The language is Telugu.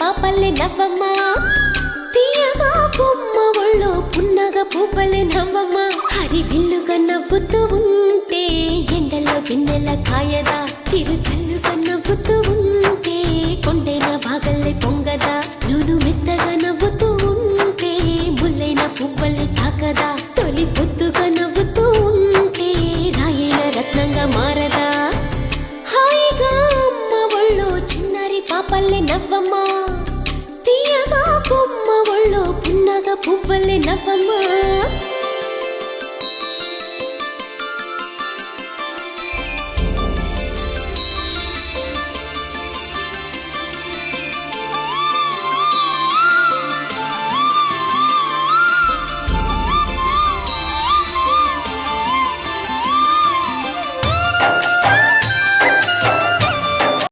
పాపల్లె నవ్వమ్మ తీయగా కొమ్మ ఒళ్ళో పున్నగ పువ్వలే నవ్వమ్మ హరి విల్లుగా నవ్వుతూ ఉంటే ఎండలో వెన్నెల కాయదా చిరు చల్లుగా నవ్వుతూ ఉంటే కొండైన బాగల్లే పొంగదా నూను మెత్తగా నవ్వుతూ ఉంటే ముల్లైన పువ్వలే తాకదా తొలి పొద్దుగా నవ్వుతూ ఉంటే రాయైన రత్నంగా మారదా హాయిగా అమ్మ ఒళ్ళో చిన్నారి పాపల్లె నవ్వమ్మ తీయగా కొమ్మ ఒళ్ళో పున్నగ పువ్వలే నవ్వమ్మ